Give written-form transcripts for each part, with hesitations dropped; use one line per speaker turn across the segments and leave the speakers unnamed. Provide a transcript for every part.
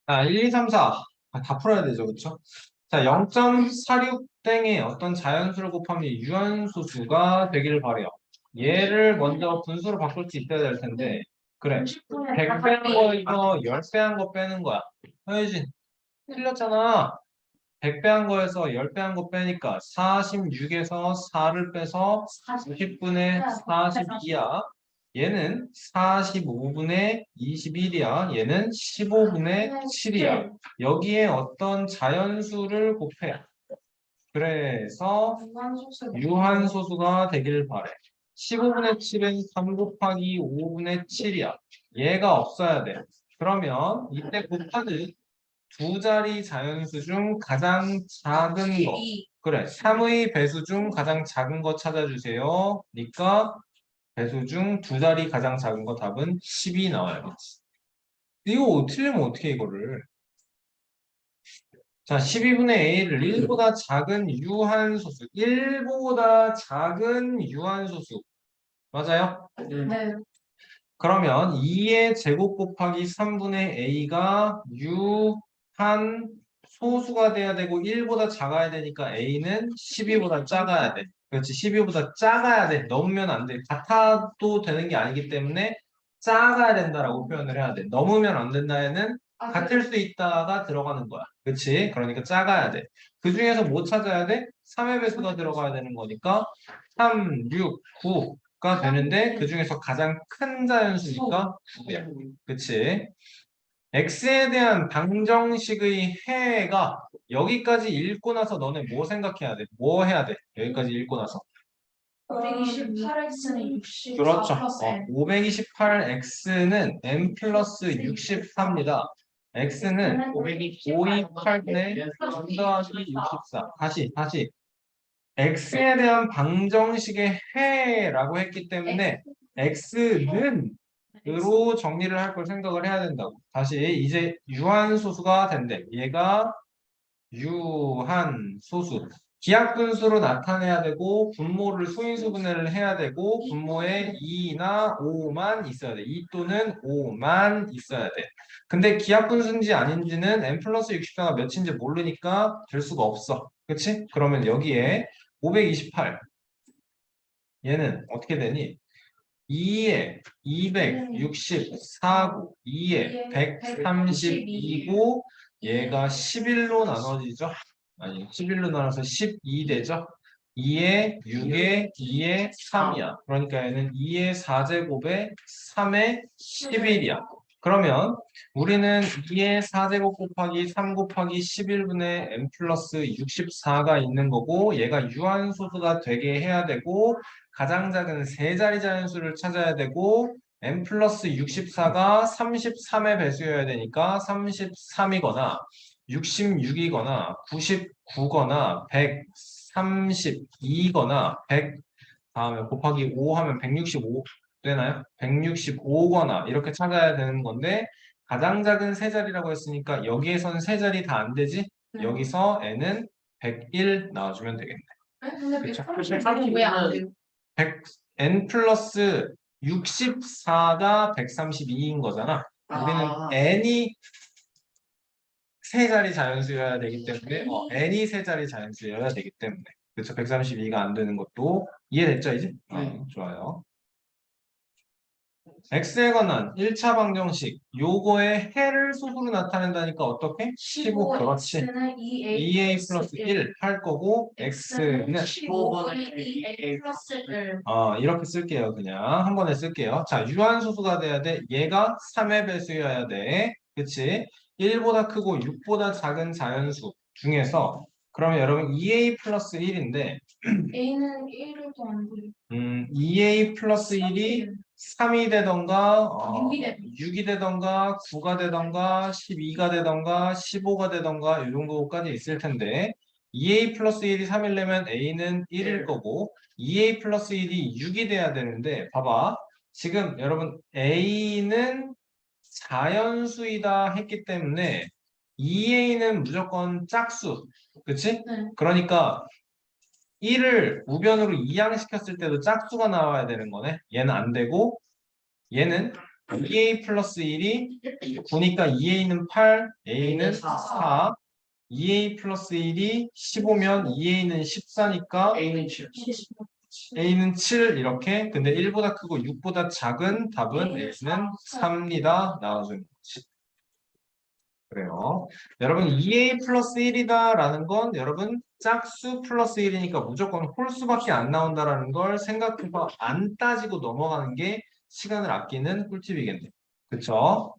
아, 1, 2, 3, 4. 다 풀어야 되죠, 그쵸? 자, 0.46땡의 어떤 자연수를 곱하면 유한소수가 되기를 바래요. 얘를 먼저 분수로 바꿀 수 있어야 될 텐데, 그래. 100 빼는 거에서 10배 한 거 빼는 거야. 허유진, 틀렸잖아. 100배 한 거에서 10배 한 거 빼니까 46에서 4를 빼서 90분의 42야. 얘는 45분의 21이야. 얘는 15분의 7이야. 여기에 어떤 자연수를 곱해야. 그래서 유한소수가 되길 바래. 15분의 7은 3 곱하기 5분의 7이야. 얘가 없어야 돼. 그러면 이때 곱하는 두 자리 자연수 중 가장 작은 거. 그래, 3의 배수 중 가장 작은 거 찾아주세요. 그러니까 배수 중 두 자리 가장 작은 거 답은 10이 나와야겠지. 이거 틀리면 어떻게 이거를? 자, 12분의 a를 1보다 작은 유한소수. 1보다 작은 유한소수. 맞아요?
네.
그러면 2의 제곱 곱하기 3분의 a가 유한 소수가 돼야 되고 1보다 작아야 되니까 a는 12보다 작아야 돼. 그렇지. 12보다 작아야 돼. 넘으면 안 돼. 같아도 되는 게 아니기 때문에 작아야 된다라고 표현을 해야 돼. 넘으면 안 된다에는 같을 수 있다가 들어가는 거야. 그렇지? 그러니까 작아야 돼. 그 중에서 뭐 찾아야 돼? 3의 배수가 들어가야 되는 거니까 3, 6, 9가 되는데 그 중에서 가장 큰 자연수니까 9야. 그치? x에 대한 방정식의 해가 여기까지 읽고 나서 너네 뭐 생각해야 돼? 뭐 해야 돼? 여기까지 읽고 나서.
528x는 64
그렇죠.
플러스 n.
528x는 n 플러스 64입니다. x는 528에 n 더하기 64. 다시. x에 대한 방정식의 해라고 했기 때문에 x는 으로 정리를 할 걸 생각을 해야 된다고. 다시 이제 유한소수가 된대. 얘가 유한소수. 기하분수로 나타내야 되고 분모를 소인수분해를 해야 되고 분모에 2나 5만 있어야 돼. 2 또는 5만 있어야 돼. 근데 기하분수인지 아닌지는 n 플러스 64가 몇인지 모르니까 될 수가 없어. 그치? 그러면 여기에 528 얘는 어떻게 되니? 2에 264고 2에 132고 얘가 11로 나눠지죠? 아니 11로 나눠서 12 되죠? 2에 6에 2에 3이야. 그러니까 얘는 2의 4제곱에 3의 11이야. 그러면 우리는 2의 4제곱 곱하기 3 곱하기 11분의 n 플러스 64가 있는 거고 얘가 유한소수가 되게 해야 되고 가장 작은 세 자리 자연수를 찾아야 되고 n 플러스 64가 33의 배수여야 되니까 33이거나 66이거나 99거나 132거나 100 다음에 곱하기 5 하면 165 되나요? 165거나 이렇게 찾아야 되는 건데 가장 작은 세 자리라고 했으니까 여기에선 세 자리 다 안 되지? 여기서 n은 101 나와주면 되겠네. 그쵸?
왜안 돼요?
100, n 플러스 64가 132인 거잖아. 우리는 n이 세 자리 자연수여야 되기 때문에 n이 세 자리 자연수여야 되기 때문에 그렇죠. 132가 안 되는 것도 이해됐죠 이제? 좋아요. x에 관한 1차 방정식 요거의 해를 소수로 나타낸다니까 어떻게? 15 그렇지. 2a 플러스 1 할 거고 x는
15분의 2a 플러스 1.
이렇게 쓸게요. 그냥 한 번에 쓸게요. 자, 유한소수가 돼야 돼. 얘가 3의 배수여야 돼. 그치? 1보다 크고 6보다 작은 자연수 중에서 그러면 여러분 2a 플러스 1인데
a는 1도 안 돼요.
2a 플러스 1이 3이 되던가
6이
6이 되던가 9가 되던가 12가 되던가 15가 되던가 이 정도까지 있을 텐데 2a 플러스 1이 3이려면 a는 1일 거고 2a 플러스 1이 6이 돼야 되는데 봐봐 지금 여러분 a는 자연수이다 했기 때문에 2a는 무조건 짝수 그치?
네.
그러니까 1을 우변으로 이항시켰을 때도 짝수가 나와야 되는 거네. 얘는 안 되고 얘는 2a 플러스 1이 9니까 2a는 8, a는 4. 2a 플러스 1이 15면 2a는 14니까
A는 7.
a는 7 이렇게. 근데 1보다 크고 6보다 작은 답은 a는 3입니다. 나와주는 거지. 그래요. 여러분 2a 플러스 1이다 라는 건 여러분 짝수 플러스 1이니까 무조건 홀수밖에 안 나온다라는 걸 생각해서 안 따지고 넘어가는 게 시간을 아끼는 꿀팁이겠네요. 그쵸?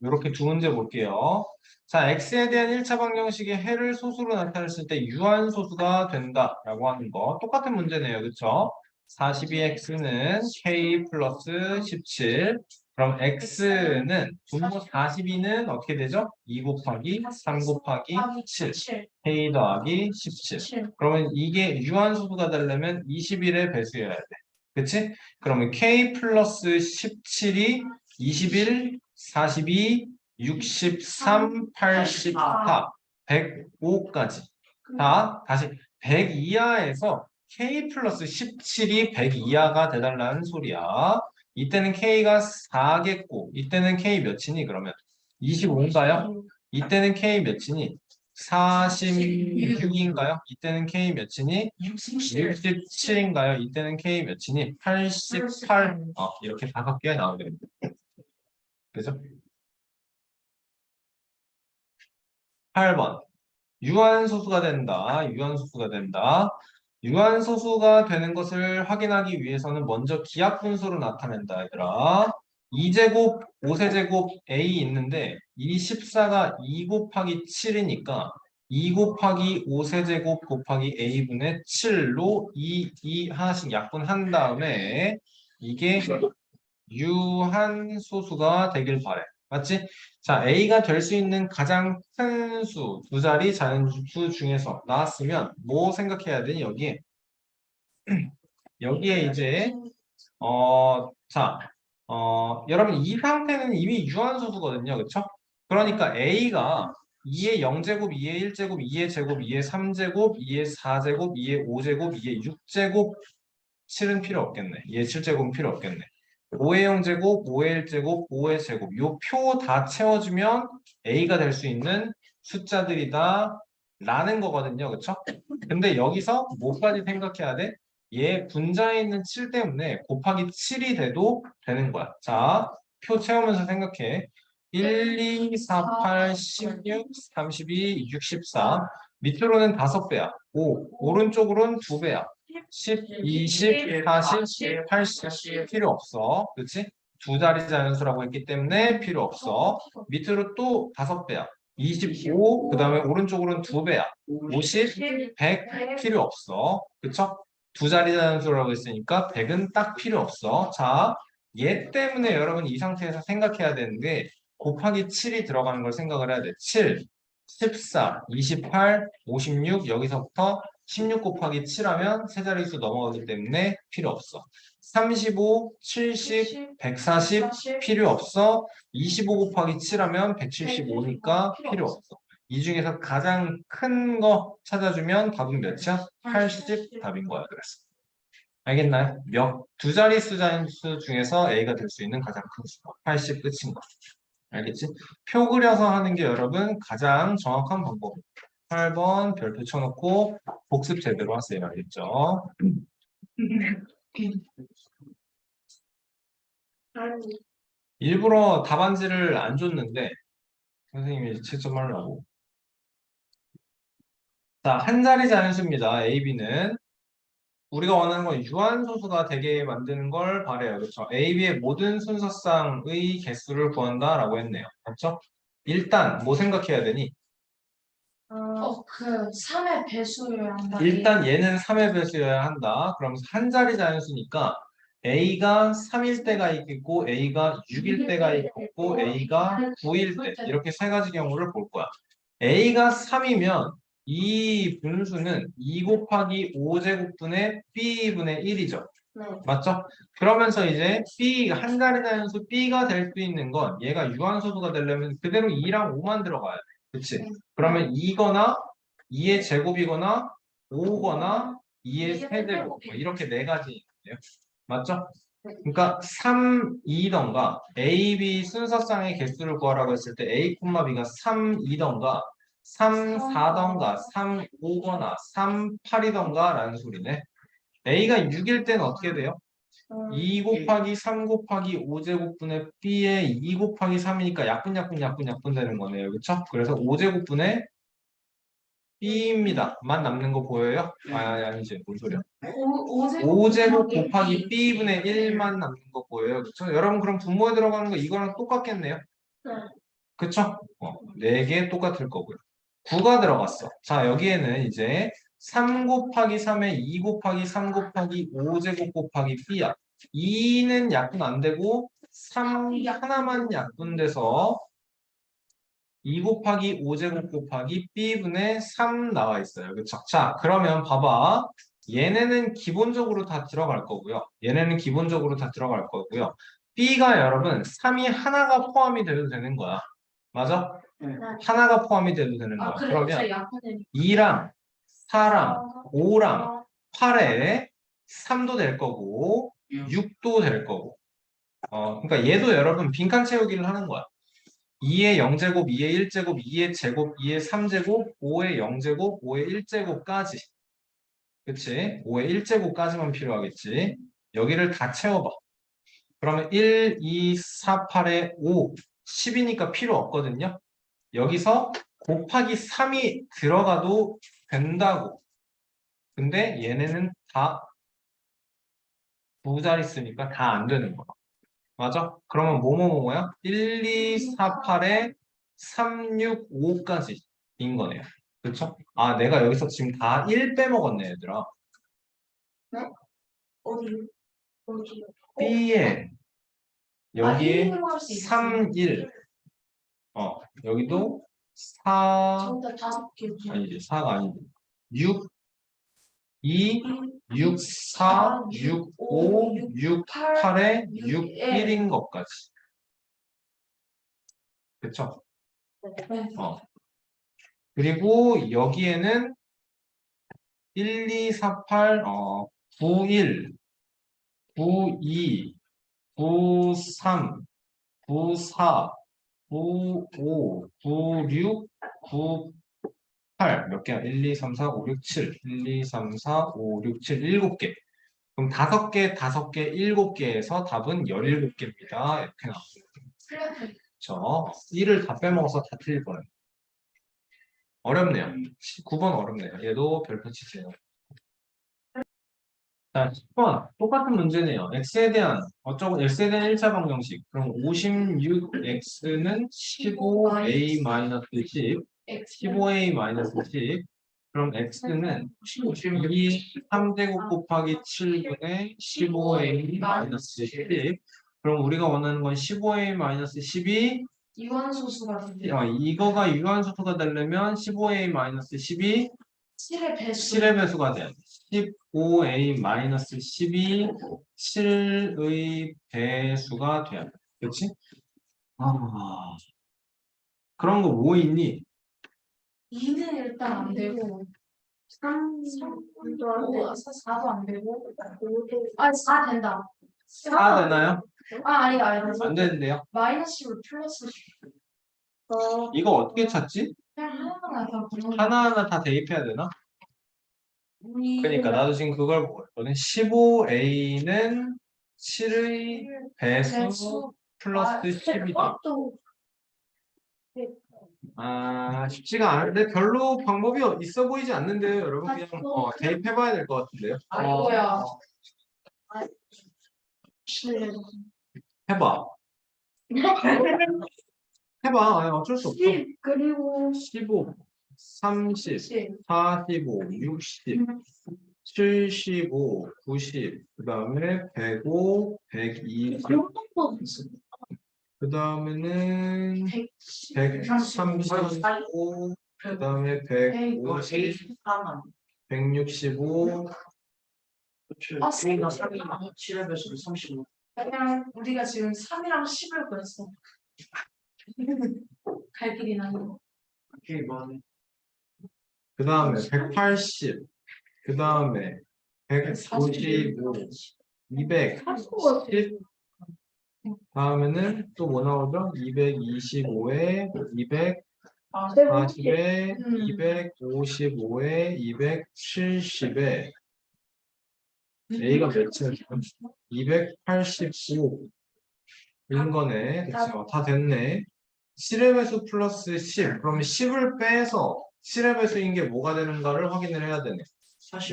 이렇게 두 문제 볼게요. 자, x에 대한 1차 방정식의 해를 소수로 나타냈을 때 유한소수가 된다라고 하는 거 똑같은 문제네요. 그쵸? 42x는 k 플러스 17. 그럼 x는 분모 42는 어떻게 되죠? 2 곱하기 3 곱하기 7. k 더하기 17. 그러면 이게 유한소수가 되려면 21의 배수여야 돼. 그치? 그러면 k 플러스 17이 21, 42, 63, 84, 105까지. 자, 다시 100 이하에서 k 플러스 17이 100 이하가 돼달라는 소리야. 이때는 k가 4겠고, 이때는 k 몇이니? 그러면 25인가요? 이때는 k 몇이니? 46인가요? 이때는 k 몇이니? 67인가요? 이때는 k 몇이니? 88. 이렇게 5개 나오게 됩니다. 그죠? 8번. 유한소수가 된다. 유한소수가 된다. 유한소수가 되는 것을 확인하기 위해서는 먼저 기하분수로 나타낸다, 얘들아. 2제곱, 5세제곱 A 있는데 이 14가 2 곱하기 7이니까 2 곱하기 5세제곱 곱하기 A분의 7로 2 하나씩 약분한 다음에 이게 유한소수가 되길 바래. 맞지? 자, A가 될 수 있는 가장 큰 수, 두 자리 자연수 중에서 나왔으면 뭐 생각해야 되니? 여기에 이제 자, 여러분 이 상태는 이미 유한소수거든요. 그쵸? 그러니까 A가 2의 0제곱, 2의 1제곱, 2의 제곱, 2의 3제곱, 2의 4제곱, 2의 5제곱, 2의 6제곱 7은 필요 없겠네. 2의 7제곱은 필요 없겠네. 5의 0제곱, 5의 1제곱, 5의 제곱 요 표 다 채워주면 A가 될 수 있는 숫자들이다 라는 거거든요. 그쵸? 근데 여기서 뭐까지 생각해야 돼? 얘 분자에 있는 7 때문에 곱하기 7이 돼도 되는 거야. 자, 표 채우면서 생각해. 1, 2, 4, 8, 16, 32, 64 밑으로는 5배야. 5, 오른쪽으로는 2배야. 10, 20, 40, 80 필요 없어. 그렇지? 두 자리 자연수라고 했기 때문에 필요 없어. 밑으로 또 5배야. 25, 그 다음에 오른쪽으로는 2배야. 50, 100 필요 없어. 그쵸? 두 자리 자연수라고 했으니까 100은 딱 필요 없어. 자, 얘 때문에 여러분 이 상태에서 생각해야 되는데 곱하기 7이 들어가는 걸 생각을 해야 돼. 7, 14, 28, 56 여기서부터 16 곱하기 7하면 세 자릿수 넘어가기 때문에 필요 없어. 35, 70, 140 필요 없어. 25 곱하기 7하면 175니까 필요 없어. 이 중에서 가장 큰 거 찾아주면 답은 몇이야? 80 답인 거야. 그래서. 알겠나요? 두 자릿수 자연수 중에서 A가 될 수 있는 가장 큰 수가 80 끝인 거. 알겠지? 표 그려서 하는 게 여러분 가장 정확한 방법입니다. 8번 별표 쳐놓고 복습 제대로 하세요. 알겠죠? 일부러 답안지를 안 줬는데 선생님이 채점하려고. 자, 한 자리 자연수입니다. A, B는. 우리가 원하는 건 유한소수가 되게 만드는 걸 바래요. 그렇죠? A, B의 모든 순서쌍의 개수를 구한다라고 했네요. 그렇죠? 일단 뭐 생각해야 되니?
그 3의 배수여야 한다.
일단 얘는 3의 배수여야 한다. 그러면서 한 자리 자연수니까 A가 3일 때가 있고 A가 6일 때가 있고 A가 9일 때 이렇게 세 가지 경우를 볼 거야. A가 3이면 이 분수는 2 곱하기 5제곱분의 B분의 1이죠.
네.
맞죠? 그러면서 이제 B 한 자리 자연수 B가 될 수 있는 건 얘가 유한소수가 되려면 그대로 2랑 5만 들어가야 돼. 그치? 그러면 2거나 2의 제곱이거나 5거나 2의 세제곱 이렇게 네 가지 있는데요. 맞죠? 그러니까 3, 2던가 A, B 순서상의 개수를 구하라고 했을 때 A, B가 3, 2던가 3, 4던가 3, 5거나 3, 8이던가 라는 소리네. A가 6일 때는 어떻게 돼요? 2 곱하기 3 곱하기 5제곱분의 B에 2 곱하기 3이니까 약분 되는 거네요. 그렇죠? 그래서 5제곱분의 B입니다. 만 남는 거 보여요? 아니지. 뭔 소리야? 5제곱 곱하기 B분의 1만 남는 거 보여요. 그렇죠? 여러분 그럼 분모에 들어가는 거 이거랑 똑같겠네요.
네.
그쵸? 4개 똑같을 거고요. 9가 들어갔어. 자, 여기에는 이제 3 곱하기 3에 2 곱하기 3 곱하기 5제곱 곱하기 B야. 2는 약분 안 되고 3 하나만 약분돼서 2 곱하기 5제곱 곱하기 B분의 3 나와 있어요. 그쵸? 자, 그러면 봐봐. 얘네는 기본적으로 다 들어갈 거고요. 얘네는 기본적으로 다 들어갈 거고요. B가 여러분 3이 하나가 포함이 돼도 되는 거야. 맞아? 하나가 포함이 돼도 되는 거야. 그러면 2랑 4랑 5랑 8에 3도 될 거고 6도 될 거고. 그러니까 얘도 여러분 빈칸 채우기를 하는 거야. 2의 0제곱, 2의 1제곱, 2의 제곱, 2의 3제곱, 5의 0제곱, 5의 1제곱까지. 그치? 5의 1제곱까지만 필요하겠지. 여기를 다 채워봐. 그러면 1, 2, 4, 8에 5, 10이니까 필요 없거든요. 여기서 곱하기 3이 들어가도 된다고. 근데 얘네는 다 두 자릿수니까 다 안 되는 거야. 맞아? 그러면 뭐뭐뭐야? 1, 2, 4, 8에 3, 6, 5까지 인 거네요. 그쵸? 아, 내가 여기서 지금 다 1 빼먹었네, 얘들아.
네? 어디? 어디?
B에 여기에 3, 1. 여기도 4,
전부 다 5개.
아니지, 4가 아니지. 6, 2, 6, 4, 6, 5, 6, 8에 6, 1인 것까지. 그쵸?
네.
그리고 여기에는 1, 2, 4, 8, 9, 1, 9, 2, 9, 3, 9, 4, 9, 5, 9, 6, 9, 8. 몇 개야? 1, 2, 3, 4, 5, 6, 7. 1, 2, 3, 4, 5, 6, 7. 7개. 그럼 5개, 5개, 7개에서 답은 17개입니다. 이렇게 나옵니다. 그쵸? 1을 다 빼먹어서 다 틀릴 뻔해요. 어렵네요. 9번 어렵네요. 얘도 별표 치세요. 자, 10번. 똑같은 문제네요. x에 대한, x에 대한 1차 방정식. 그럼 56x는 15a-10, 15a-10. 그럼 x는 2, 3제곱 곱하기 7분의 15a-10. 그럼 우리가 원하는 건 15a-10이
유한소수가 된대.
이거가 유한소수가 되려면 15a-10이
7의 배수.
7의 배수가 돼야 돼. 15a-10이 7의 배수가 돼야 돼. 그렇지? 아, 그런 거 뭐 있니?
2는 일단 안 되고 3도 안 되고 4도 안 되고 4 된다.
4 되나요?
아니다.
안 되는데요.
마이너스 10을 플러스
이거 어떻게 찾지?
그냥 하나하나 다 보는
하나하나 다 대입해야 되나? 그러니까 나도 지금 그걸 보고 있거든. 15a는 7의 배수 플러스 10이다. 쉽지가 않은데 별로 방법이 있어 보이지 않는데요, 여러분. 그냥 대입해봐야 될 것 같은데요.
아이고야.
해봐. 해봐. 아니, 어쩔 수 없어.
10 그리고
15, 30, 45, 60, 75, 90, 그 다음에 105, 120, 그 다음에는 135, 그 다음에 150, 165,
아, 7의 배수를 35. 그냥 우리가 지금 3이랑 10을 구했어. 갈 길이 나는 거.
그게 뭐네.
그 다음에 180, 그 다음에 155, 210, 다음에는 또 뭐 나오죠? 225에 240에 255에 270에 A가 몇이야 지금? 285 인 거네. 그쵸? 다 됐네. 7의 배수 플러스 10. 그러면 10을 빼서 7의 배수인 게 뭐가 되는가를 확인을 해야 되네.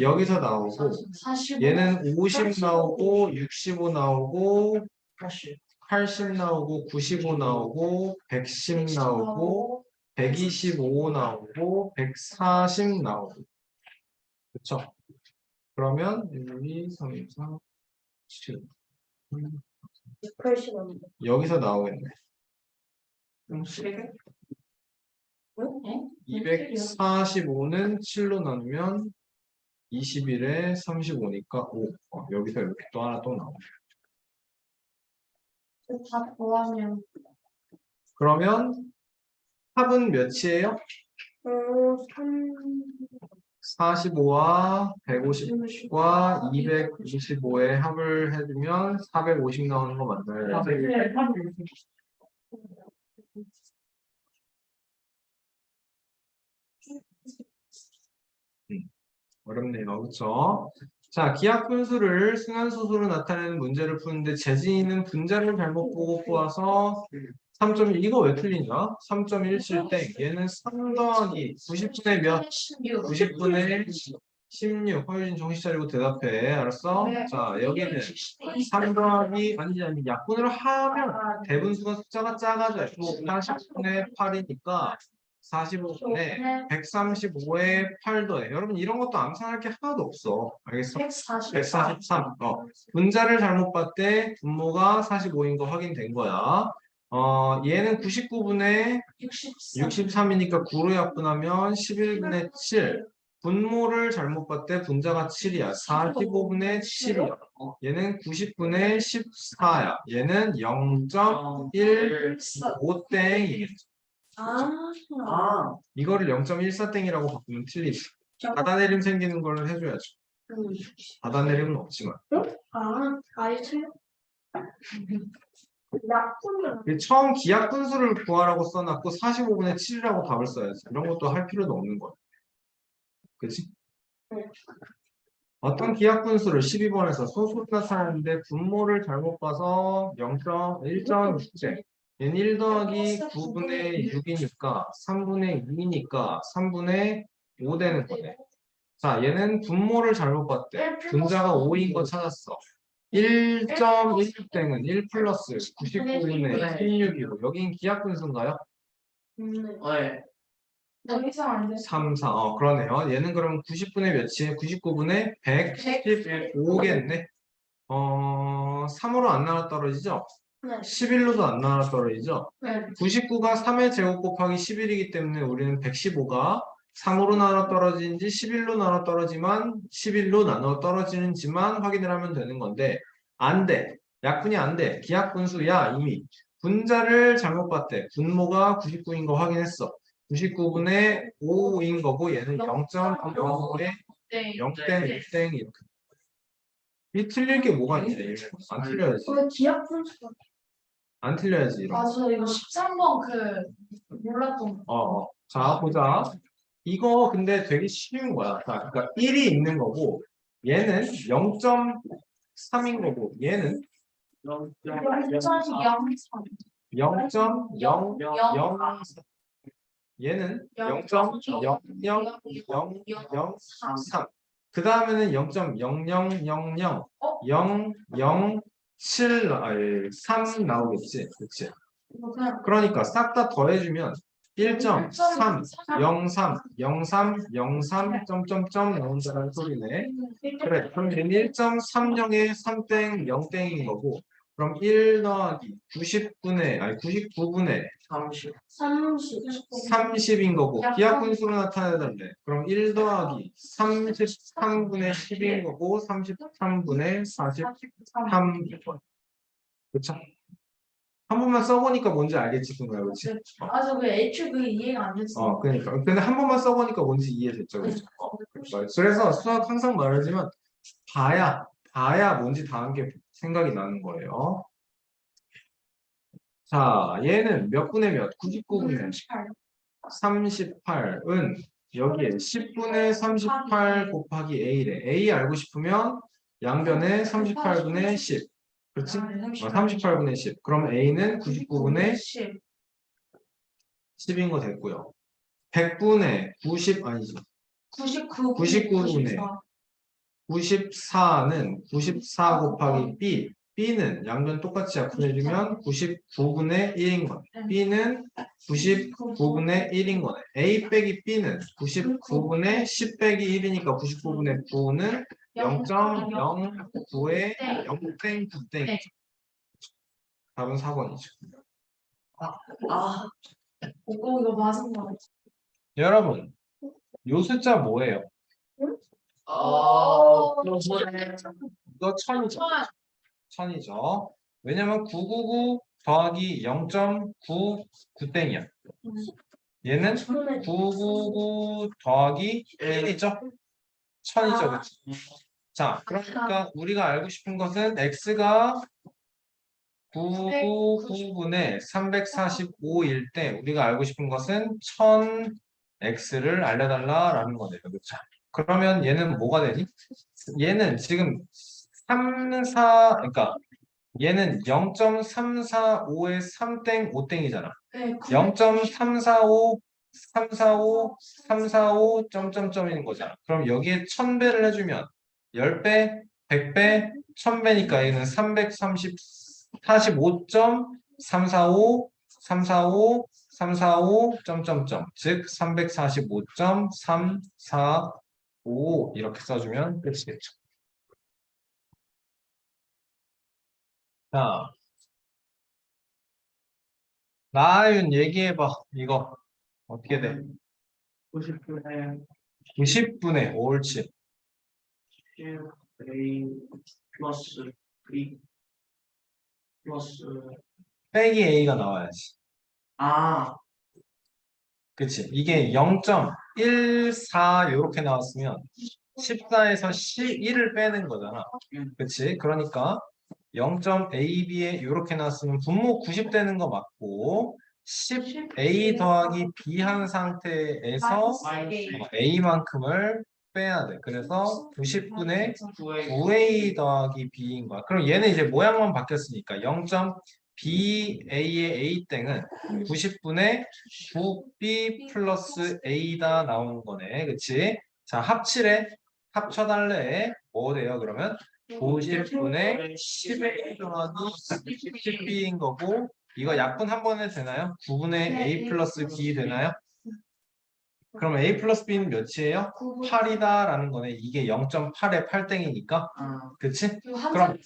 여기서 나오고
45.
얘는 50 나오고 65 나오고 80 나오고 95 나오고 110 나오고 125 나오고 140 나오고 그쵸? 그러면 1, 2, 3, 4, 7 여기서 나오겠네. 245는 7로 나누면 21에 35니까 5. 여기서 이렇게 또 하나 또 나오네.
다 더하면
그러면 합은 몇이에요? 45와 150과 225의 합을 해주면 450 나오는 거 맞나요? 어렵네요. 그렇죠? 자, 기하 분수를 순환소수로 나타내는 문제를 푸는데 재진이는 분자를 잘못 보고 꼬아서 3.1 이거 왜 틀리냐? 3.17땡 얘는 3 더하기 90분의 몇? 90분의 16. 허유진 정신 차리고 대답해. 알았어?
네.
자, 여기는 3 더하기 아니 약분을 하면 대분수가 숫자가 작아져요. 40분의 8이니까 45분에 135에 8도에 여러분 이런 것도 암산할 게 하나도 없어. 알겠어? 143. 분자를 잘못 봤대. 분모가 45인 거 확인된 거야. 얘는 99분의 63이니까 9로 약분하면 11분의 7. 분모를 잘못 봤대. 분자가 7이야. 45분의 7이야. 얘는 90분의 14야. 얘는 0.15땡이겠죠. 이거를 0.14땡이라고 바꾸면 틀리지. 받아내림 생기는 거는 해줘야죠. 받아내림은 없지만.
아예 틀려? 약분은
처음 기하 분수를 구하라고 써놨고 45분의 7이라고 답을 써야지. 이런 것도 할 필요도 없는 거야. 그치? 어떤 기하 분수를 12번에서 소수로 나타내는데 분모를 잘못 봐서 0.1.6제. 얘는 1 더하기 9분의 6이니까 3분의 2니까 3분의 5 되는 거네. 자, 얘는 분모를 잘못 봤대. 분자가 5인 거 찾았어. 1.16땡은 1 플러스 99분의 16이고 여긴 기하 분수인가요?
네. 여기서 안 돼.
3, 4. 그러네요. 얘는 그럼 90분의 몇이에요? 99분의 115겠네. 3으로 안 나눠 떨어지죠?
네.
11로도 안 나눠 떨어지죠?
네.
99가 3의 제곱 곱하기 11이기 때문에 우리는 115가 3으로 나눠 떨어지는지 11로 나눠 떨어지만 11로 나눠 떨어지는지만 확인을 하면 되는 건데 안 돼. 약분이 안 돼. 기하분수야 이미. 분자를 잘못 봤대. 분모가 99인 거 확인했어. 99분의 5인 거고 얘는 0.05에 0땡 1땡 이렇게. 이 틀릴 게 뭐가 있지? 안 틀려야지.
왜 기하분수가
안 틀려야지. 이런 거.
맞아 이거 13번 몰랐던 거.
자, 보자. 이거 근데 되게 쉬운 거야. 자, 그러니까 1이 있는 거고, 얘는 0.3인 거고, 얘는
0.03
0.003. 얘는 0.00003. 그 다음에는 0.0000 007 3 나오겠지. 그치? 그러니까 싹 다 더해주면 1.3, 03, 03, 03, 점점점 나온다는 소리네. 그래, 그럼 얘는 1.30에 3땡, 0땡인 거고, 그럼 1 더하기 99분의 30인 거고, 기하분수로 나타내달래. 그럼 1 더하기 33분의 10인 거고, 33분의 43. 그쵸? 한 번만 써보니까 뭔지 알겠지, 그거야, 그렇지?
아, 저 그 애초에 그게 이해가 안 됐어.
그러니까. 근데 한 번만 써보니까 뭔지 이해됐죠, 그렇죠? 그래서 수학 항상 말하지만 봐야 뭔지 다 한 게 생각이 나는 거예요. 자, 얘는 몇 분의 몇? 99분의 38은 여기에 10분의 38 곱하기 A래. A 알고 싶으면 양변에 38분의 10. 그렇지? 38분의 10. 그럼 A는 99분의 10인 거 됐고요. 100분의 90 아니지. 99분의 94는 94 곱하기 B. B는 양변 똑같이 약분해주면 99분의 1인 거네. B는 99분의 1인 거네. A 빼기 B는 99분의 10 빼기 1이니까 99분의 9는 0.09의 0.9땡. 답은 4번이죠.
이거 맞은 거 같아.
여러분, 요 숫자 뭐예요? 이거 1000이죠. 1000이죠. 왜냐면 999 더하기 0.99땡이야. 얘는 999 더하기 1이죠. 1000이죠. 그치? 자, 그러니까 우리가 알고 싶은 것은 x가 999분의 345일 때 우리가 알고 싶은 것은 1000x를 알려달라라는 거네요. 그렇죠? 그러면 얘는 뭐가 되니? 얘는 지금 그러니까 얘는 0.345에 3땡 5땡이잖아.
네,
0.345 345 345 점점점인 거잖아. 그럼 여기에 1000배를 해주면 10배, 100배, 1000배니까 얘는 345.345 345 345 점점점 즉 345.345 이렇게 써주면 끝이겠죠. 자, 나윤 얘기해봐. 이거 어떻게 돼?
90분의
90분의 옳지.
10A 플러스 B 플러스
빼기 A가 나와야지.
아
그치? 이게 0.14 이렇게 나왔으면 14에서 1을 빼는 거잖아. 그치? 그러니까 0.AB에 이렇게 나왔으면 분모 90 되는 거 맞고 10A 더하기 B 한 상태에서 A만큼을 빼야 돼. 그래서 90분의 9A 더하기 B인 거야. 그럼 얘는 이제 모양만 바뀌었으니까 0.BA의 A땡은 90분의 9B 플러스 A다 나오는 거네. 그치? 자, 합쳐달래. 뭐 돼요, 그러면? 90분의 10A 더하기 10B인 거고, 이거 약분 한 번 해도 되나요? 9분의 A 플러스 B 되나요? 그럼 A 플러스 B는 몇이에요? 8이다라는 거네. 이게 0.8에 8땡이니까. 그치? 그럼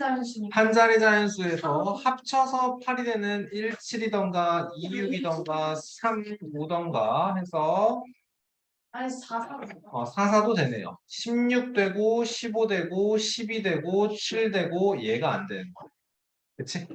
한 자리 자연수에서 합쳐서 8이 되는 1, 7이던가 2, 6이던가 3, 5던가 해서
아니 4,
4, 4도 되네요. 16 되고 15 되고 12 되고 7 되고 얘가 안 되는 거야. 그치?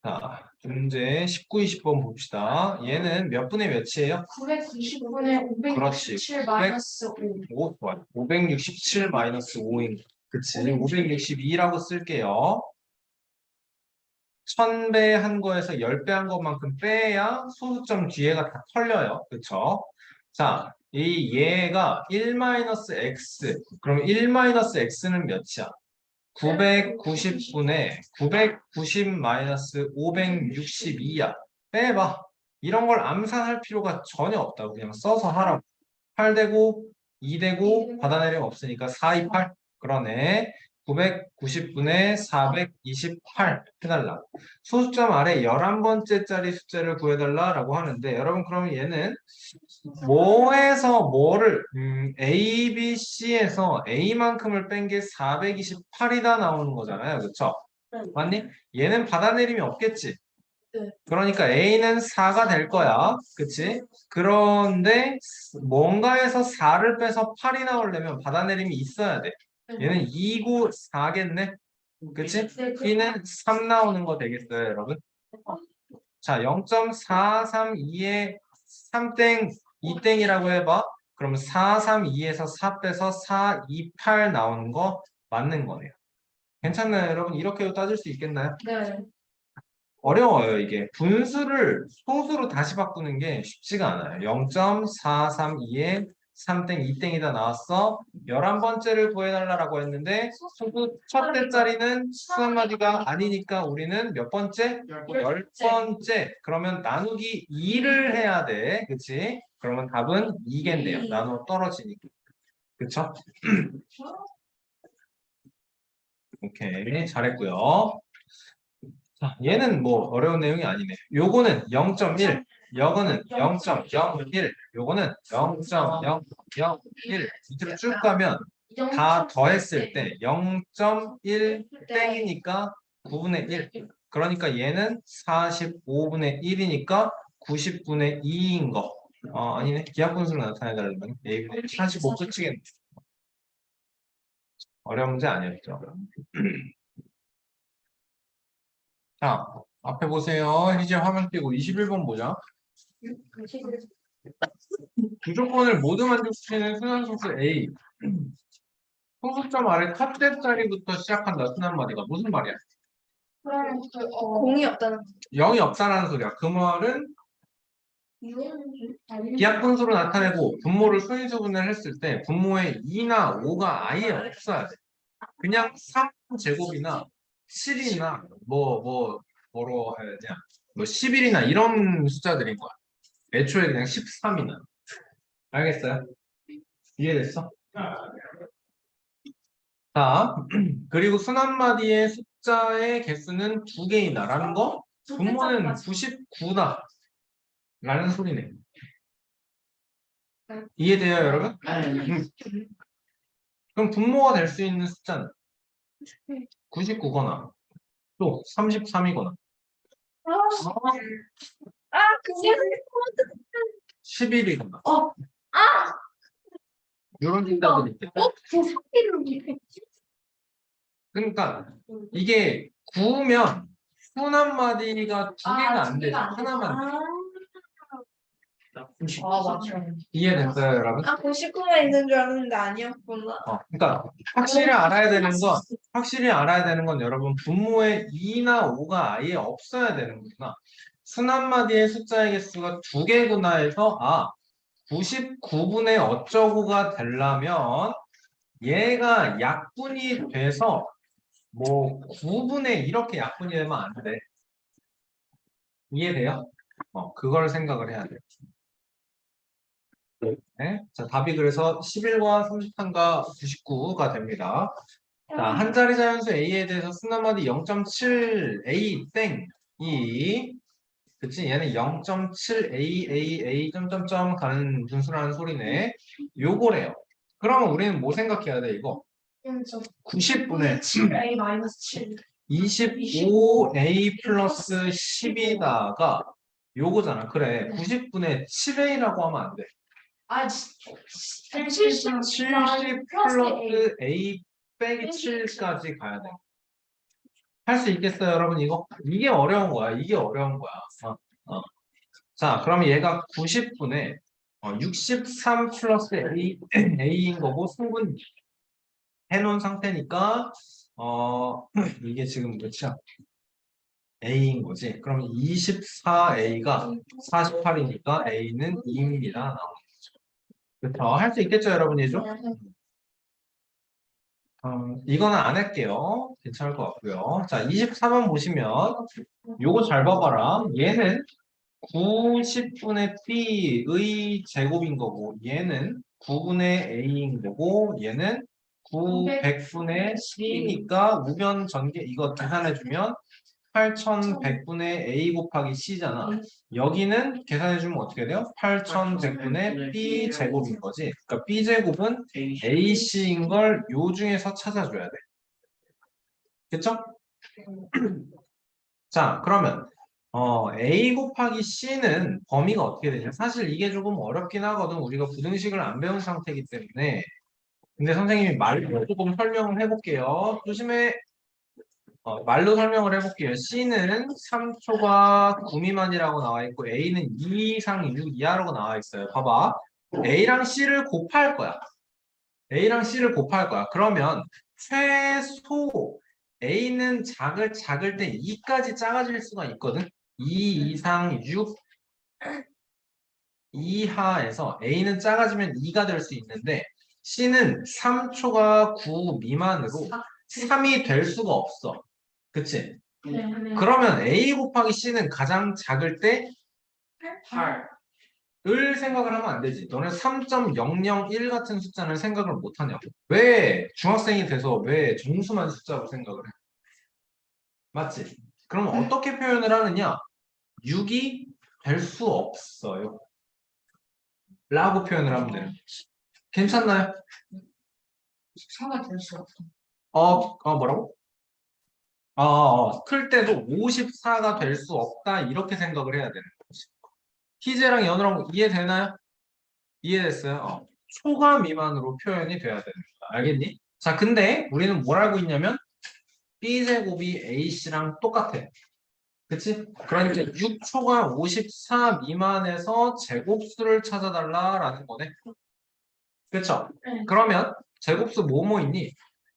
자, 문제 19, 20번 봅시다. 얘는 몇 분의 몇이에요?
999분의
그렇지.
567 마이너스 5.
5, 좋아요. 567 마이너스 5인. 그치. 562라고 쓸게요. 1000배 한 거에서 10배 한 것만큼 빼야 소수점 뒤에가 다 털려요. 그쵸? 자, 얘가 1-x. 그럼 1-x는 몇이야? 990분의 990 마이너스 562야. 빼봐. 이런 걸 암산할 필요가 전혀 없다고. 그냥 써서 하라고. 8되고 2되고 받아내림 없으니까 428. 그러네. 990분의 428 해달라. 소수점 아래 11번째 짜리 숫자를 구해달라라고 하는데 여러분 그러면 얘는 뭐에서 뭐를 A, B, C에서 A만큼을 뺀 게 428이다 나오는 거잖아요. 그쵸?
네.
맞니? 얘는 받아내림이 없겠지?
네.
그러니까 A는 4가 될 거야. 그치? 그런데 뭔가에서 4를 빼서 8이 나오려면 받아내림이 있어야 돼. 얘는 2고 4겠네. 그치? B는 3 나오는 거 되겠어요, 여러분? 자, 0.432에 3땡, 2땡이라고 해봐. 그럼 432에서 4 빼서 428 나오는 거 맞는 거네요. 괜찮나요, 여러분? 이렇게도 따질 수 있겠나요?
네.
어려워요, 이게. 분수를 소수로 다시 바꾸는 게 쉽지가 않아요. 0.432에 3땡, 2땡이다 나왔어. 11번째를 구해달라고 했는데 소수 첫 대짜리는 수한마디가 아니니까 우리는 몇 번째? 10번째. 그러면 나누기 2를 해야 돼. 그치? 그러면 답은 2겠네요. 나누어 떨어지니까. 그쵸? 오케이. 잘했고요. 자, 얘는 뭐 어려운 내용이 아니네. 요거는 0.1, 요거는 0.01, 요거는 0.001 밑으로 쭉 가면 다 더했을 때 0.1 땡이니까 9분의 1. 그러니까 얘는 45분의 1이니까 90분의 2인 거. 아니네. 기하분수로 나타내달라면 A분의 45 끝이겠네. 어려운 문제 아니었죠. 자, 앞에 보세요. 이제 화면 띄고 21번 보자. 주조건을 모두 만족시키는 순환소수 A. 소수점 아래 탑대짜리부터 시작한다. 순환마디가 무슨 말이야?
그러면 공이 없다는
0이 없다라는 소리야. 그 말은 기하분수로 나타내고 분모를 순위소분해를 했을 때 분모에 2나 5가 아예 없어야 돼. 그냥 3제곱이나 7이나 뭐로 해야 되냐? 뭐 11이나 이런 숫자들인 거야. 애초에 그냥 13이나. 알겠어요? 이해됐어? 자, 그리고 순한마디의 숫자의 개수는 2개이다라는 거? 분모는 99다. 라는 소리네. 이해돼요, 여러분?
네.
그럼 분모가 될 수 있는 숫자는 99거나 또 33이거나
그게
11이거나
아!
이런 숫자들이 있겠다.
그 사기를
그러니까 이게 9면 순한마디가 2개가 안 되죠. 하나만 돼.
맞죠.
이해됐어요, 여러분?
99만 있는 줄 알았는데 아니었구나.
그러니까 확실히 알아야 되는 건 여러분 분모에 2나 5가 아예 없어야 되는구나. 순한마디의 숫자의 개수가 2개구나 해서 99분의 어쩌고가 되려면 얘가 약분이 돼서 뭐 9분의 이렇게 약분이 되면 안 돼. 이해돼요? 그걸 생각을 해야 돼요. 네? 자, 답이 그래서 11과 33과 99가 됩니다. 자, 한 자리 자연수 A에 대해서 순한마디 0.7 A 땡 이 그치? 얘는 0.7 A 점점점 가는 분수라는 소리네. 요거래요. 그러면 우리는 뭐 생각해야 돼 이거? 90분의
7A 마이너스 7.
25A 플러스 10이다가 요거잖아. 그래. 90분의 7A라고 하면 안 돼. 70 플러스 A 빼기 7까지 가야 돼. 할 수 있겠어요, 여러분? 이게 어려운 거야. 이게 어려운 거야. 자, 그럼 얘가 90분의 63 플러스 A인 거고 승분 해놓은 상태니까 이게 지금 몇이야? A인 거지. 그럼 24A가 48이니까 A는 2입니다. 그렇죠. 할 수 있겠죠, 여러분이죠? 이거는 안 할게요. 괜찮을 것 같고요. 자, 24번 보시면 요거 잘 봐봐라. 얘는 90분의 B의 제곱인 거고 얘는 9분의 A인 거고 얘는 900분의 C니까 우변 전개 이거 계산해주면 8100분의 A 곱하기 C잖아. 여기는 계산해주면 어떻게 돼요? 8100분의 B 제곱인 거지. 그러니까 B 제곱은 AC인 걸 요 중에서 찾아줘야 돼. 그쵸? 자, 그러면 A 곱하기 C는 범위가 어떻게 되냐? 사실 이게 조금 어렵긴 하거든. 우리가 부등식을 안 배운 상태이기 때문에 근데 선생님이 말로 조금 설명을 해볼게요. 조심해. 말로 설명을 해볼게요. C는 3초가 9 미만이라고 나와 있고 A는 2 이상 6 이하라고 나와 있어요. 봐봐. A랑 C를 곱할 거야. A랑 C를 곱할 거야. 그러면 최소 A는 작을 때 2까지 작아질 수가 있거든. 2 이상 6 이하에서 A는 작아지면 2가 될 수 있는데 C는 3초가 9 미만으로 3이 될 수가 없어. 그치?
네.
그러면 A 곱하기 C는 가장 작을 때
8.
을 생각을 하면 안 되지. 너는 3.001 같은 숫자는 생각을 못 하냐고. 왜 중학생이 돼서 왜 정수만 숫자로 생각을 해? 맞지? 그럼 어떻게 표현을 하느냐? 6이 될 수 없어요. 라고 표현을 하면 돼요. 괜찮나요?
4가 될 수 없어.
뭐라고? 클 때도 54가 될 수 없다. 이렇게 생각을 해야 되는 거지. 희재랑 연우랑 이해되나요? 이해됐어요? 초과 미만으로 표현이 돼야 되는 거야. 알겠니? 자, 근데 우리는 뭘 알고 있냐면 B제곱이 AC랑 똑같아. 그치? 그러니까 6초가 54 미만에서 제곱수를 찾아달라라는 거네. 그쵸?
네.
그러면 제곱수 뭐뭐 있니?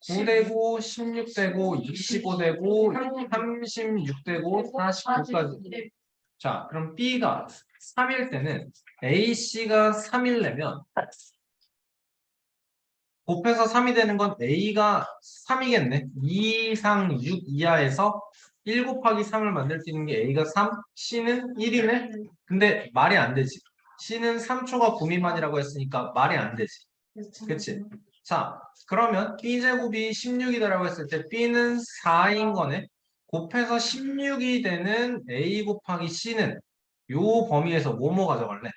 9되고 16되고 25되고 36되고 49까지. 자, 그럼 B가 3일 때는 AC가 3이려면 곱해서 3이 되는 건 A가 3이겠네. 2 이상 6 이하에서 1 곱하기 3을 만들 수 있는 게 A가 3, C는 1이네. 근데 말이 안 되지. C는 3초가 9 미만이라고 했으니까 말이 안 되지. 그치? 자, 그러면 B제곱이 16이다라고 했을 때 B는 4인 거네. 곱해서 16이 되는 A 곱하기 C는 요 범위에서 뭐뭐 가져갈래?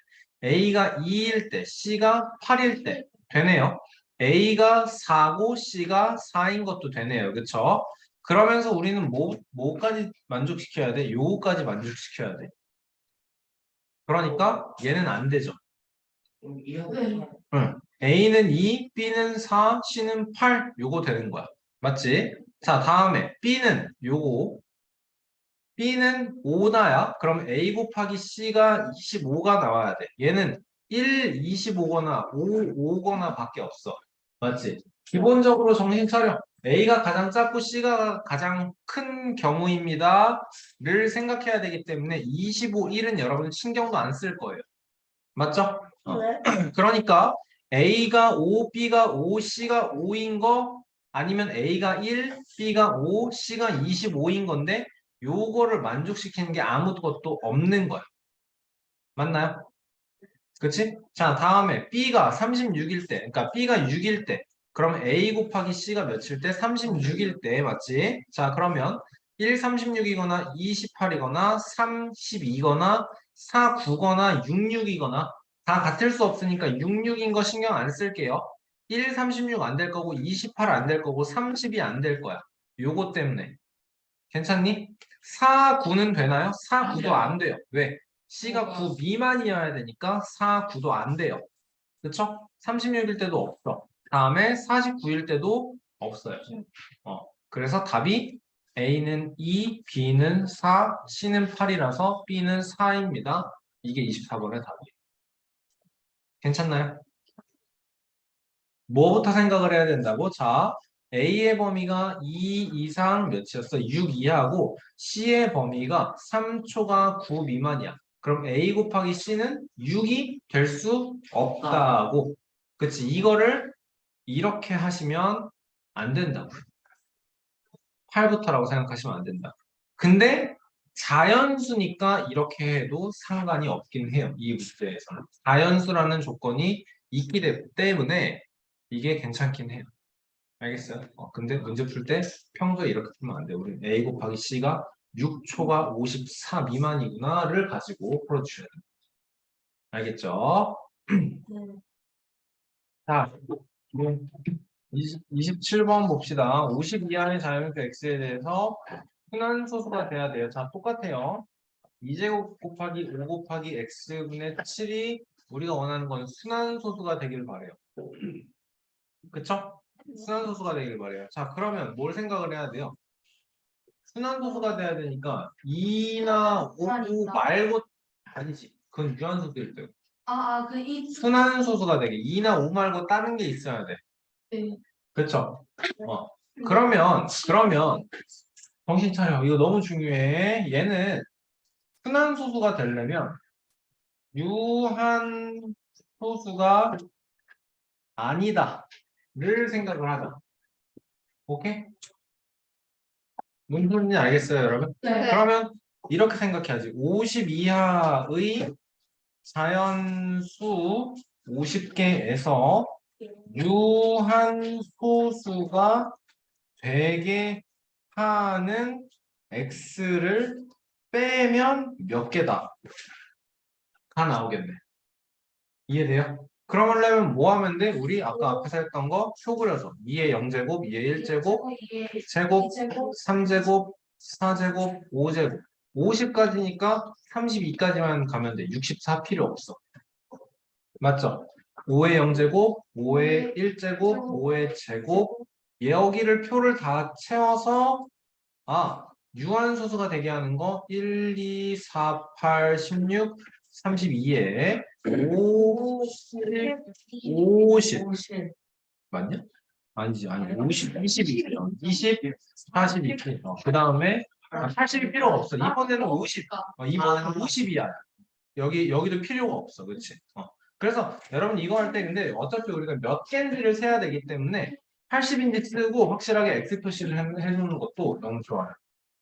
A가 2일 때, C가 8일 때 되네요. A가 4고 C가 4인 것도 되네요. 그쵸? 그러면서 우리는 뭐까지 만족시켜야 돼? 요거까지 만족시켜야 돼. 그러니까 얘는 안 되죠.
네.
응. A는 2, B는 4, C는 8 요거 되는 거야. 맞지? 자, 다음에 B는 요거 B는 5다야. 그럼 A 곱하기 C가 25가 나와야 돼. 얘는 1, 25거나 5, 5거나 밖에 없어. 맞지? 기본적으로 정신 차려. A가 가장 작고 C가 가장 큰 경우입니다. 를 생각해야 되기 때문에 25, 1은 여러분 신경도 안 쓸 거예요. 맞죠?
네.
그러니까 A가 5, B가 5, C가 5인 거 아니면 A가 1, B가 5, C가 25인 건데 요거를 만족시키는 게 아무것도 없는 거야. 맞나요? 그치? 자, 다음에 B가 36일 때, 그러니까 B가 6일 때, 그럼 A 곱하기 C가 몇일 때? 36일 때, 맞지? 자, 그러면 1, 36이거나 28이거나 32거나 4, 9거나 6, 6이거나 다 같을 수 없으니까 6, 6인 거 신경 안 쓸게요. 1, 36 안 될 거고 28 안 될 거고 30이 안 될 거야. 요거 때문에. 괜찮니? 4, 9는 되나요? 4, 9도 안 돼요. 왜? C가 9 미만이어야 되니까 4, 9도 안 돼요. 그쵸? 36일 때도 없어. 다음에 49일 때도 없어요. 그래서 답이 A는 2, B는 4, C는 8이라서 B는 4입니다. 이게 24번의 답이에요. 괜찮나요? 뭐부터 생각을 해야 된다고? 자, A의 범위가 2 이상 몇이었어? 6 이하고 C의 범위가 3초가 9 미만이야. 그럼 A 곱하기 C는 6이 될 수 없다고. 그치? 이거를 이렇게 하시면 안 된다고. 8부터라고 생각하시면 안 된다. 근데 자연수니까 이렇게 해도 상관이 없긴 해요. 이 문제에서는. 자연수라는 조건이 있기 때문에 이게 괜찮긴 해요. 알겠어요? 근데 문제 풀 때 평소에 이렇게 풀면 안 돼요. 우리 A 곱하기 C가 6초가 54 미만이구나를 가지고 풀어주셔야 돼요. 알겠죠? 자, 27번 봅시다. 50 이하의 자연수 X에 대해서 순환소수가 돼야 돼요. 자, 똑같아요. 2제곱 곱하기 5 곱하기 X분의 7이 우리가 원하는 건 순환소수가 되길 바래요. 그쵸? 순환소수가 되길 바래요. 자, 그러면 뭘 생각을 해야 돼요? 순환소수가 돼야 되니까 2나 5 말고 아니지. 그건 유한소수일 때.
그이
순환소수가 되게 2나 5 말고 다른 게 있어야 돼.
네.
그쵸? 그러면 정신 차려. 이거 너무 중요해. 얘는 순환소수가 되려면 유한소수가 아니다를 생각을 하자. 오케이? 무슨 소리인지 알겠어요, 여러분?
네.
그러면 이렇게 생각해야지. 50 이하의 자연수 50개에서 유한소수가 되게 하는 x를 빼면 몇 개다? 다 나오겠네. 이해돼요? 그러려면 뭐 하면 돼? 우리 아까 앞에서 했던 거 표 그려서 2의 0제곱, 2의 1제곱, 제곱, 3제곱, 4제곱, 5제곱 50까지니까 32까지만 가면 돼. 64 필요 없어. 맞죠? 5의 0제곱, 5의 1제곱, 5의 제곱 여기를 표를 다 채워서 유한소수가 되게 하는 거 1, 2, 4, 8, 16, 32에 50 맞냐? 아니지, 아니 50, 22, 20, 42. 그 다음에 80이 필요가 없어. 이번에는 50. 이번에는 50이야. 여기도 필요가 없어. 그렇지? 그래서 여러분 이거 할 때 근데 어차피 우리가 몇 개인지를 세야 되기 때문에 80인지 쓰고 확실하게 X 표시를 해주는 것도 너무 좋아요.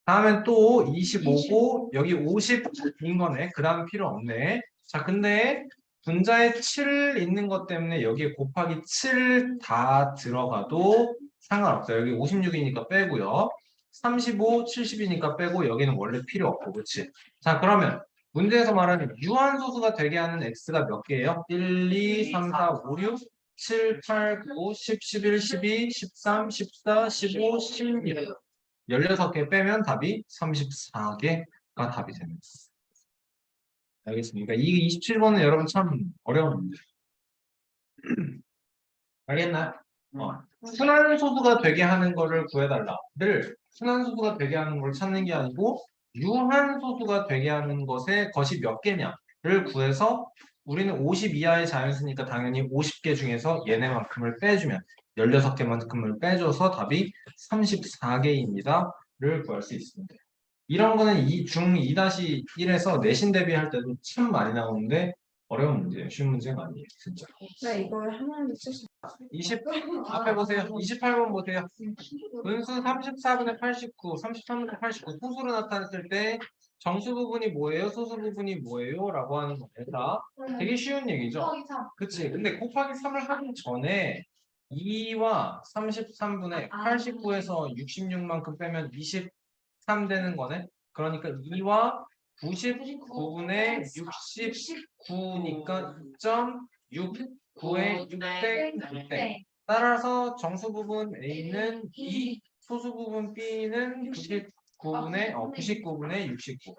다음엔 또 25고 여기 50인 거네. 그 다음 필요 없네. 자, 근데 분자에 7 있는 것 때문에 여기에 곱하기 7 다 들어가도 상관없어요. 여기 56이니까 빼고요. 35, 70이니까 빼고 여기는 원래 필요 없고, 그렇지? 자, 그러면 문제에서 말하는 유한소수가 되게 하는 x가 몇 개예요? 1, 2, 3, 4, 5, 6, 7, 8, 9, 10, 11, 12, 13, 14, 15, 16. 16개 빼면 답이 34개가 답이 됩니다. 알겠습니까? 이 27번은 여러분 참 어려운 문제. 알겠나요? 순환소수가 되게 하는 거를 구해달라를 순환소수가 되게 하는 걸 찾는 게 아니고 유한소수가 되게 하는 것이 몇 개냐를 구해서 우리는 50 이하의 자연수니까 당연히 50개 중에서 얘네만큼을 빼주면 16개만큼을 빼줘서 답이 34개입니다. 를 구할 수 있습니다. 이런 거는 중 2-1에서 내신 대비할 때도 참 많이 나오는데 어려운 문제예요. 쉬운 문제가 아니에요. 진짜.
나 이걸 하나는 쓰시.
20 앞에 보세요. 28번 보세요. 분수 34분의 89, 33분의 89 소수로 나타냈을 때 정수 부분이 뭐예요? 소수 부분이 뭐예요? 라고 하는 겁니다. 되게 쉬운 얘기죠? 그치? 근데 곱하기 3을 하기 전에 2와 33분의 89에서 66만큼 빼면 23 되는 거네. 그러니까 2와 99분의 69니까 2.69의 6대 6대. 따라서 정수 부분 A는 2, 소수 부분 B는 99분의 69.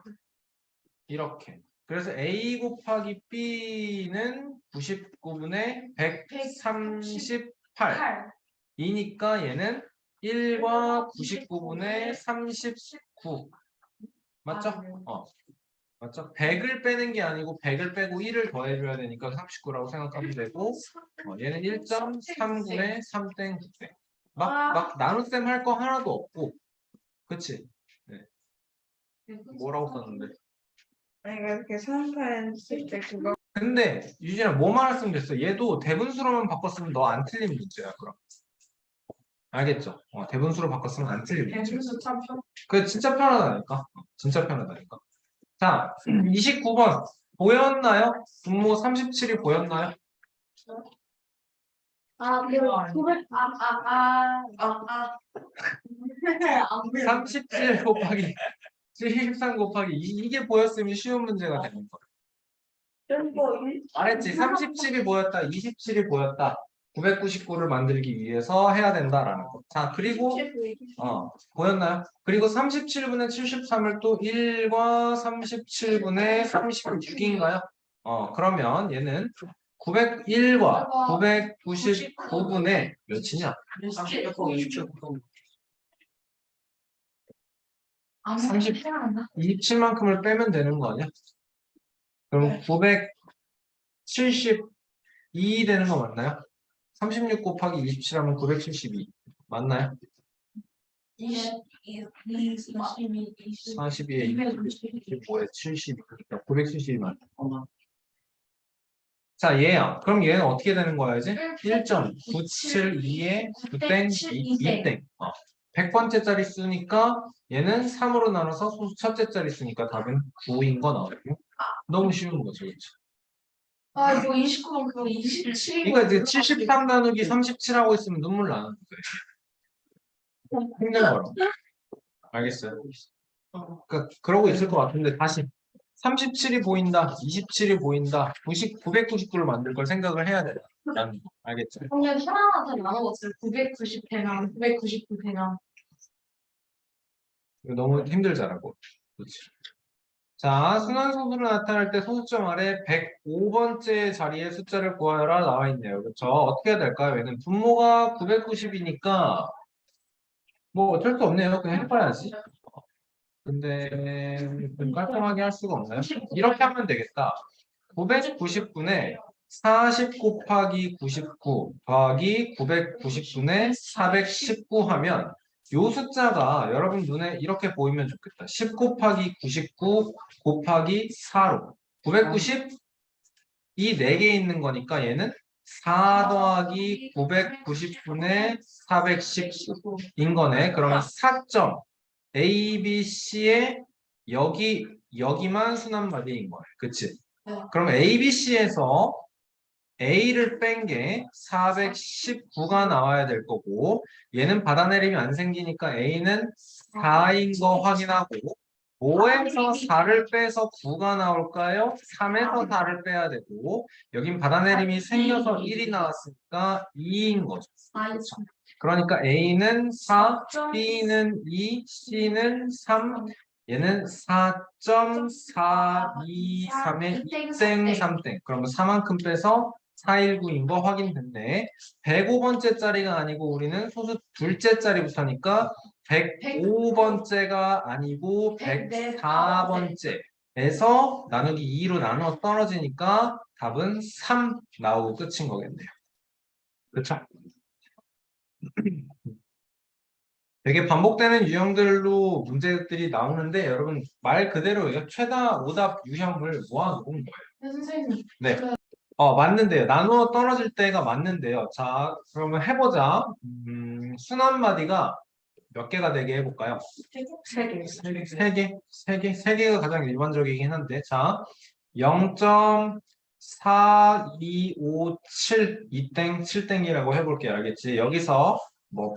이렇게. 그래서 A 곱하기 B는 99분의 138. 이니까 얘는 1과 99분의 39. 맞죠? 맞죠? 100을 빼는 게 아니고 100을 빼고 1을 더해줘야 되니까 39라고 생각하면 되고 얘는 1.3분의 3땡 9땡 막 나눗셈 할 거 하나도 없고 그치? 네. 뭐라고 썼는데?
내가 이렇게 3판 쓸때 그거.
근데 유진아 뭐 말했으면 됐어? 얘도 대분수로만 바꿨으면 너 안 틀린 문제야 그럼 알겠죠? 대분수로 바꿨으면 안 틀린 문제 그게 진짜 편하다니까 진짜 편하다니까 자, 29번 보였나요? 분모 37이 보였나요? 37 곱하기 73 곱하기 이게 보였으면 쉬운 문제가 되는 거예요. 말했지. 37이 보였다, 27이 보였다. 999를 만들기 위해서 해야 된다라는 거. 자, 그리고 보였나요? 그리고 37분의 73을 또 1과 37분의 36인가요? 그러면 얘는 901과 999분의 몇이냐? 30. 27만큼을 빼면 되는 거 아니야? 그럼 972 되는 거 맞나요? 36 곱하기 27하면 972 맞나요? 42에 2 뭐에 72 그러니까 972 맞. 자 얘야. 그럼 얘는 어떻게 되는 거야 이제? 1.972에 9땡 2땡 100번째 자릿수니까 얘는 3으로 나눠서 소수 첫째 자릿수니까 답은 9인 거 나와요. 너무 쉬운 거죠, 그렇죠?
아 이거 29번 그거 27인
그러니까 이제 73 나누기 37하고 있으면 눈물 나는 거예요. 힘든 거로. 알겠어요? 그러니까 그러고 있을 것 같은데 다시 37이 보인다, 27이 보인다, 999를 만들 걸 생각을 해야 돼. 난 알겠죠?
그러면 하나하나 다 나눠봤어요. 990대랑 999대랑.
이거 너무 힘들잖아고. 그렇지. 자, 순환소수를 나타낼 때 소수점 아래 105번째 자리에 숫자를 구하여라 나와 있네요. 그렇죠? 어떻게 해야 될까요? 얘는 분모가 990이니까 뭐 어쩔 수 없네요. 그냥 해봐야지. 근데 좀 깔끔하게 할 수가 없나요? 이렇게 하면 되겠다. 999분의 40 곱하기 99 더하기 990분의 419 하면 요 숫자가 여러분 눈에 이렇게 보이면 좋겠다. 10 곱하기 99 곱하기 4로 990 이 4개 있는 거니까 얘는 4 더하기 990분의 419인 거네. 그러면 4점 A, B, C의 여기만 순환마디인 거예요. 그치? 그럼 A, B, C에서 A를 뺀 게 419가 나와야 될 거고 얘는 받아내림이 안 생기니까 A는 4인 거 확인하고 5에서 4를 빼서 9가 나올까요? 3에서 4를 빼야 되고 여긴 받아내림이 생겨서 1이 나왔으니까 2인 거죠. 그러니까 A는 4, B는 2, C는 3, 얘는 4.423에 2땡 3땡. 그러면 4만큼 빼서 419인 거 확인됐네. 105번째 자리가 아니고 우리는 소수 둘째 자리부터니까 105번째가 아니고 104번째에서 나누기 2로 나눠 떨어지니까 답은 3 나오고 끝인 거겠네요. 그렇죠? 되게 반복되는 유형들로 문제들이 나오는데 여러분 말 그대로예요. 최다 오답 유형을 모아놓은 거예요.
네, 선생님.
네. 맞는데요. 나누어 떨어질 때가 맞는데요. 자, 그러면 해보자. 순환마디가 몇 개가 되게 해볼까요?
3개.
3개? 3개? 3개가 가장 일반적이긴 한데. 자, 0.4257 2땡 7땡이라고 해볼게요. 알겠지? 여기서 뭐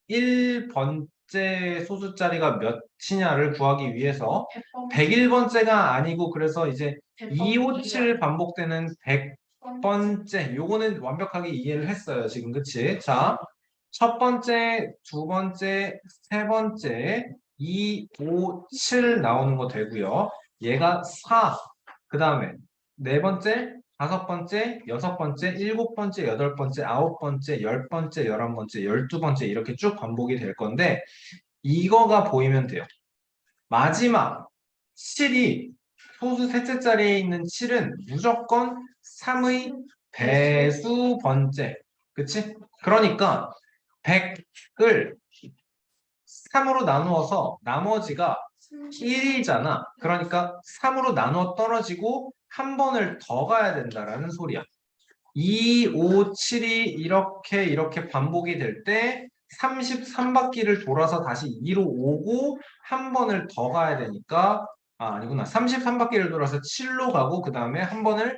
101번째 소수자리가 몇이냐를 구하기 위해서 101번째가 아니고 그래서 이제 257 반복되는 100번째 요거는 완벽하게 이해를 했어요. 지금 그치? 자, 첫 번째, 두 번째, 세 번째 2, 5, 7 나오는 거 되고요. 얘가 4, 그 다음에 네 번째, 다섯 번째, 여섯 번째, 일곱 번째, 여덟 번째, 아홉 번째, 열 번째, 11번째, 12번째 이렇게 쭉 반복이 될 건데 이거가 보이면 돼요. 마지막 7이 소수 셋째 자리에 있는 7은 무조건 3의 배수 번째. 그치? 그러니까 100을 3으로 나누어서 나머지가 1이잖아. 그러니까 3으로 나누어 떨어지고 한 번을 더 가야 된다라는 소리야. 2, 5, 7이 이렇게 반복이 될 때 33바퀴를 돌아서 다시 2로 오고 한 번을 더 가야 되니까 아니구나. 33바퀴를 돌아서 7로 가고 그 다음에 한 번을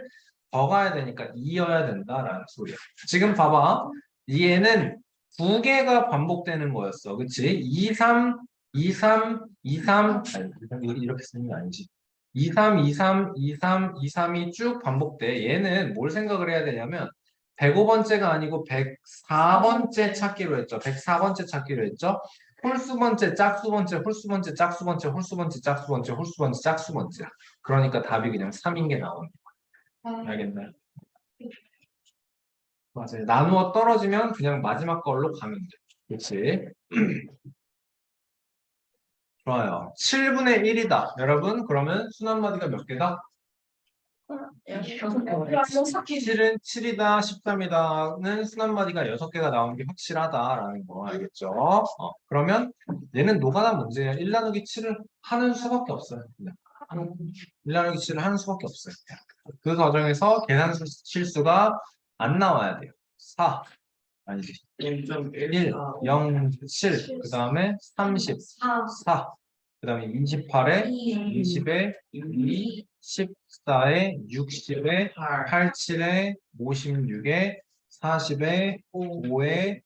더 가야 되니까 2여야 된다라는 소리야. 지금 봐봐. 얘는 두 개가 반복되는 거였어. 그치? 2, 3, 2, 3, 2, 3 아니, 이렇게 쓰는 게 아니지. 2, 3, 2, 3, 2, 3, 2, 3이 쭉 반복돼. 얘는 뭘 생각을 해야 되냐면 105번째가 아니고 104번째 찾기로 했죠. 104번째 찾기로 했죠. 홀수번째, 짝수번째, 홀수번째, 짝수번째, 홀수번째, 짝수번째, 홀수번째, 짝수번째. 그러니까 답이 그냥 3인 게 나오는 거야. 알겠나요? 맞아요. 나누어 떨어지면 그냥 마지막 걸로 가면 돼. 그렇지? 좋아요. 7분의 1이다. 여러분, 그러면 순한마디가 몇 개다? 7은 7이다, 13이다는 순한마디가 6개가 나오는 게 확실하다라는 거 알겠죠? 그러면 얘는 노가다 문제예요. 1 나누기 7을 하는 수밖에 없어요. 그냥. 1 나누기 7을 하는 수밖에 없어요. 그 과정에서 계산 실수가 안 나와야 돼요. 4, 아니지. 1, 0, 7, 그 다음에 30, 4, 그 다음에 28에 20에 2, 14에 60에 87에 56에 40에 5에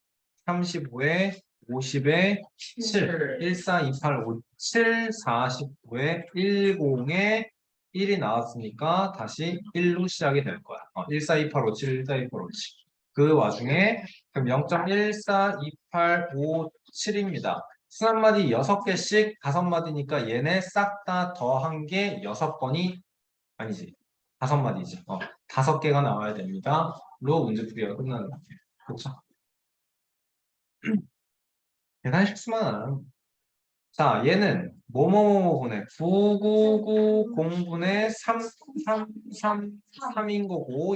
35에 50에 7, 1, 4, 2, 8, 5, 7, 49에 10에 1이 나왔으니까 다시 1로 시작이 될 거야. 1, 4, 2, 8, 5, 7, 1, 4, 2, 8, 5, 7. 그 와중에 그럼 0.142857입니다. 순한마디 6개씩 5마디니까 얘네 싹 다 더한 게 6번이 아니지. 5마디지. 5개가 나와야 됩니다. 로 문제풀이가 끝나는 거예요. 그렇죠? 계산 실수만 안 하면. 자, 얘는 뭐뭐뭐분의 9990분의 3333인 거고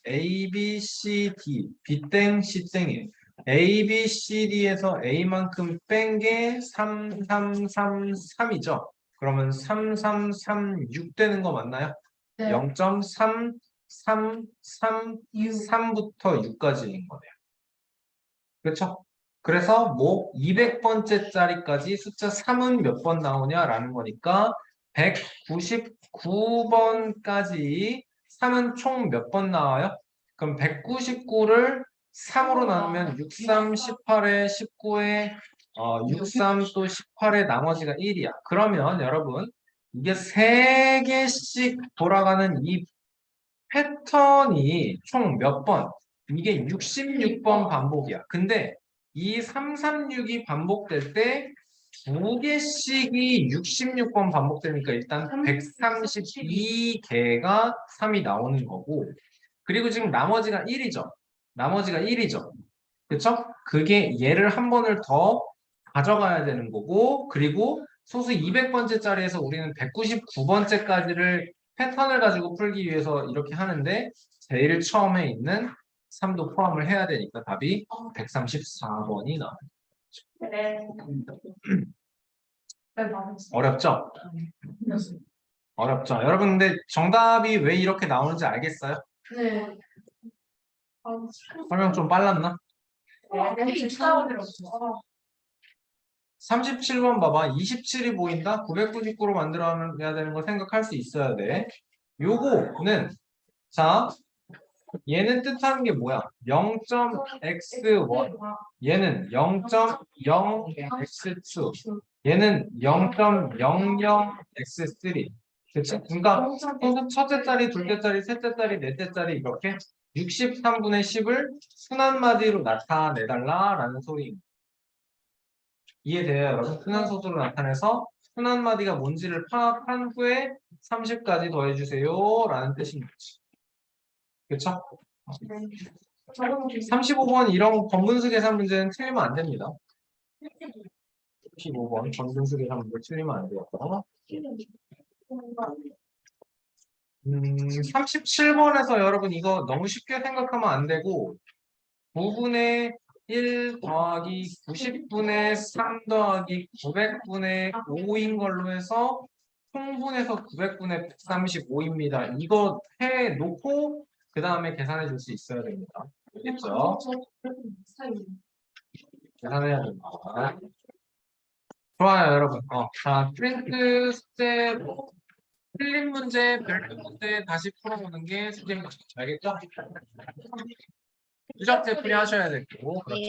0.ABCD B땡 C땡이에요. ABCD에서 A만큼 뺀 게 3333이죠. 그러면 3336 되는 거 맞나요?
네.
0.3333부터 6까지인 거네요. 그렇죠? 그래서 뭐 200번째 짜리까지 숫자 3은 몇 번 나오냐라는 거니까 199번까지 3은 총 몇 번 나와요? 그럼 199를 3으로 나누면 63, 18에 19에 63 또 18에 나머지가 1이야. 그러면 여러분 이게 3개씩 돌아가는 이 패턴이 총 몇 번? 이게 66번 반복이야. 근데 이 336이 반복될 때 2개씩이 66번 반복되니까 일단 132개가 3이 나오는 거고 그리고 지금 나머지가 1이죠. 나머지가 1이죠. 그렇죠? 그게 얘를 한 번을 더 가져가야 되는 거고 그리고 소수 200번째 짜리에서 우리는 199번째까지를 패턴을 가지고 풀기 위해서 이렇게 하는데 제일 처음에 있는 3도 포함을 해야 되니까 답이 134번이 나와요. 어렵죠? 어렵죠? 여러분 근데 정답이 왜 이렇게 나오는지 알겠어요?
네.
설명 좀 빨랐나?
네.
37번 봐봐. 27이 보인다? 999로 만들어야 되는 거 생각할 수 있어야 돼. 요거는 자 얘는 뜻하는 게 뭐야? 0.x1 얘는 0.0x2 얘는 0.00x3 그치? 그러니까 첫째 짜리, 둘째 짜리, 셋째 짜리, 넷째 짜리 이렇게 63분의 10을 순한마디로 나타내달라라는 소리입니다. 이해돼요, 여러분? 순한소수로 나타내서 순한마디가 뭔지를 파악한 후에 30까지 더해주세요 라는 뜻인 거지. 그쵸? 35번 이런 번분수 계산 문제는 틀리면 안 됩니다. 35번 번분수 계산 문제 틀리면 안 돼요. 37번에서 여러분 이거 너무 쉽게 생각하면 안 되고 9분의 1 더하기 90분의 3 더하기 900분의 5인 걸로 해서 통분해서 900분의 135입니다. 이거 해놓고 그 다음에 계산해 줄 수 있어야 됩니다. 알겠죠? 계산해야 됩니다. 좋아요, 여러분. 자, 프린트 숙제 틀린 문제, 별표 문제 다시 풀어보는 게 숙제인 거죠. 알겠죠? 유적제 풀이 하셔야 되고. 그렇죠.